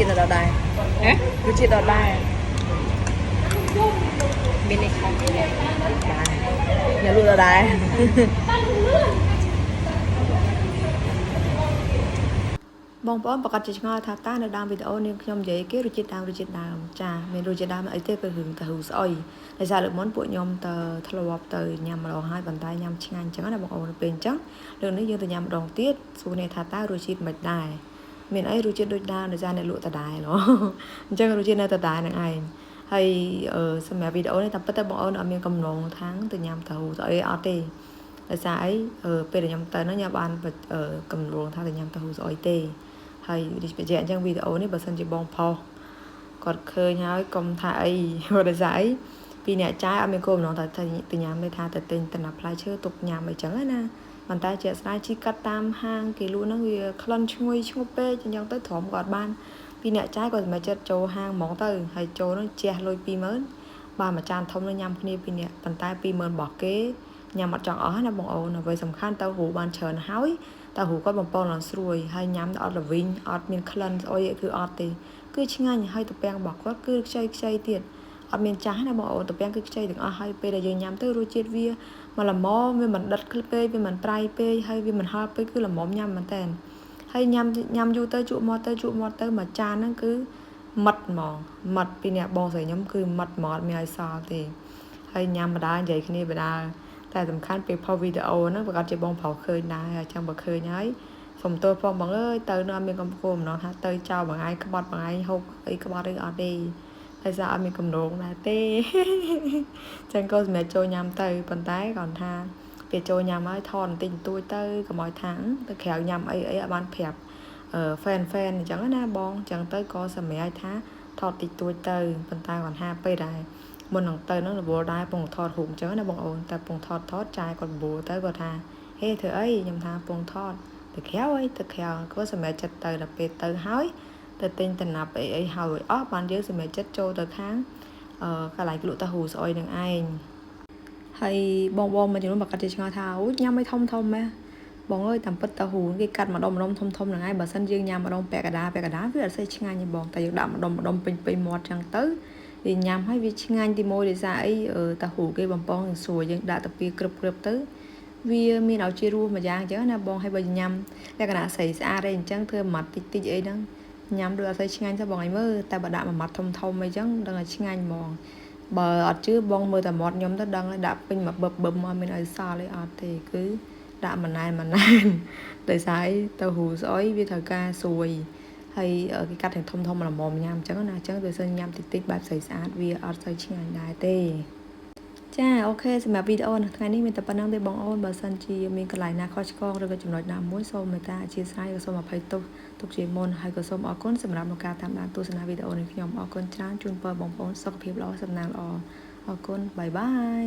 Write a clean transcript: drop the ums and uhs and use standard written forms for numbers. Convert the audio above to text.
ជាតិនៅដែររសជាតិដល់ដែរមាននេះខំដែរញ៉ាំលក់ដល់ដែរបងប្អូនប្រកាសជាឆ្ងល់ថាតើនៅដើមវីដេអូនេះខ្ញុំនិយាយគេរសជាតិដើមចាមានរសជាតិដើមអីទេគឺរឿងតាហ៊ូស្អុយដោយសារលើកមុនពួកខ្ញុំទៅធ្លាប់ទៅញ៉ាំម្ដងហើយប៉ុន្តែញ៉ាំឆ្ងាញ់អញ្ចឹងណាបងប្អូនពេលអញ្ចឹងលើនេះយើងទៅញ៉ាំម្ដងទៀតសួរអ្នកថាតើរសជាតិមិនដែរមានអីរសជាតិដូចដើមដោយសារអ្នកលក់ដដែលហ៎អញ្ចឹងរសជាតិនៅដដែលនឹងឯងហើយសម្រាប់វីដេអូនេះតាមពិតទៅបងប្អូនអត់មានកំណងថាងទៅញ៉ាំតាហ៊ូស្អុយអត់ទេដោយសារអីពេលដែលខ្ញុំទៅហ្នឹងខ្ញុំបានកំណងថាទៅញ៉ាំតាហ៊ូស្អុយទេហើយដូចបញ្ជាក់អញ្ចឹងវីដេអូនេះបើសិនជាបងផុសគាត់ឃើញហើយកុំថាអីដោយសារអីពីអ្នកចាយអត់មានគោលបំណងថាទៅញ៉ាំទេថាទៅទិញតំណាប់ផ្លែឈើទុកញ៉ាំអីចឹងណាប៉ុន្តែជាស្ដាយជីកាត់តាមហាងគេលក់ហ្នឹងវាក្លិនឈ្ងុយឈ្ងប់ពេកអញ្ចឹងទៅទ្រាំគាត់បានពីអ្នកចាយគាត់សម្រេចចិត្តចូលហាងហ្មងទៅហើយចូលហ្នឹងជះលុយ 20000 បានមួយចានធំនឹងញ៉ាំគ្នាពីរនាក់ប៉ុន្តែ 20000 របស់គេញ៉ាំអត់ចង់អស់ណាបងអូនអ្វីសំខាន់ទៅហូរបានច្រើនហើយតើហូរគាត់បំពងឡើងស្រួយហើយញ៉ាំអត់ល្វីងអត់មានក្លិនស្អុយគឺអត់ទេគឺឆ្ងាញ់ហើយទំពាំងរបស់គាត់គឺខ្ចីទៀតអត់មានចាស់ណាបងអូនទំពាំងគឺខ្ចីទាំងអស់ហើយពេលដែលយើងញ៉ាំទៅរសជាតិវាមកល្មមវាមិនដិតពេកវាមិនប្រៃពេកហើយវាមិនហឹរពេកគឺល្មមញ៉ាំមែនតើហើយញ៉ាំយូរទៅជក់មាត់ទៅមួយចានហ្នឹងគឺម៉ាត់ហ្មងម៉ាត់ពីអ្នកបងស្រីខ្ញុំគឺម៉ាត់ហ្មងអត់មានឲ្យសល់ទេហើយញ៉ាំម្ដងនិយាយគ្នាម្ដងតែសំខាន់ពេលផុសវីដេអូហ្នឹងប្រកាសជាបងប្រុសឃើញដែរអញ្ចឹងបើឃើញហើយសុំទោសផងបងអើយទៅនៅអត់មានកំគោម្ដងថាទៅចោលបងឯងក្បត់បងឯងហូបអីក្បត់អីអត់ទេតែសារអត់មានកំណងដែរទេចឹងក៏សម្រាប់ចូលញ៉ាំទៅប៉ុន្តែគាត់ថាពេលចូលញ៉ាំហើយថតបន្តិចបន្តួចទៅកុំឲ្យថាំងទៅក្រៅញ៉ាំអីអត់បានប្រាប់ហ្វេនអញ្ចឹងណាបងអញ្ចឹងទៅក៏សម្រាប់ថាថតតិចតួចទៅប៉ុន្តែគាត់ថាពេលដែរមុននឹងទៅនឹងរវល់ដែរពងថតរូបអញ្ចឹងណាបងអូនតែពងថតចាយគាត់បបួលទៅគាត់ថាហេធ្វើអីខ្ញុំថាពងថតទៅក្រៅអីទៅក្រៅគាត់សម្រាប់ចិត្តទៅដល់ពេលទៅហើយទៅទិញតំណាប់អីហើយអស់បានយើងសម្រាប់ចិត្តចូលទៅខាងកន្លែងលក់តាហ៊ូស្អុយនឹងឯងហើយបងមួយចំនួនប្រកាសជាឆ្ងល់ថាអូញ៉ាំអីធំម៉េះបងអើយតាមពិតតាហ៊ូគេកាត់ម្ដុំធំនឹងឯងបើសិនយើងញ៉ាំម្ដុំពាក់កណ្ដាលវាអត់សូវឆ្ងាញ់ទេបងតែយើងដាក់ម្ដុំពេញមាត់ចឹងទៅវាញ៉ាំហើយវាឆ្ងាញ់ទីមួយដោយសារអីតាហ៊ូគេបំពងស្រួយយើងដាក់ទៅពីក្រឹបទៅវាមានឲ្យជារសមួយយ៉ាងអញ្ចឹងណាបងហើយបើញ៉ាំលក្ខណៈស្រីស្អាតអីអញ្ចឹងធ្វើម៉ាត់តិចអីហ្នឹងញ៉ាំដូចអត់សូវឆ្ងាញ់ទេបងអីមើលតែបើដាក់មួយម៉ាត់ធំអីចឹងដឹងថាឆ្ងាញ់ហ្មងបើអត់ជឿបងមើលតែមាត់ខ្ញុំទៅដឹងហើយដាក់ពេញមួយបឹបមកមានឲ្យសល់អីអត់ទេគឺដាក់ម៉ណែនដោយសារអីទៅហ៊ូស្អុយវាត្រូវការស្រួយហើយគេកាត់ទាំងធំល្មមញ៉ាំអញ្ចឹងណាអញ្ចឹងបើសិនញ៉ាំតិចបែបស្រីស្អាតវាអត់សូវឆ្ងាញ់ដែរទេចាអូខេសម្រាប់វីដេអូនៅថ្ងៃនេះមានតែប៉ុណ្្នឹងទេបងអូនបើសិនជាមានកន្លែងណាខុសឆ្គងឬក៏ចំណុចណាមួយសូមមេត្តាអធិស្ឋានក៏សូមអភ័យទោសទុកជាមុនហើយក៏សូមអរគុណសម្រាប់ការតាមដានទស្សនាវីដេអូនេះខ្ញុំអរគុណច្រើនជូនពរបងប្អូនសុខភាពល្អសំណាងល្អអរគុណបាយបាយ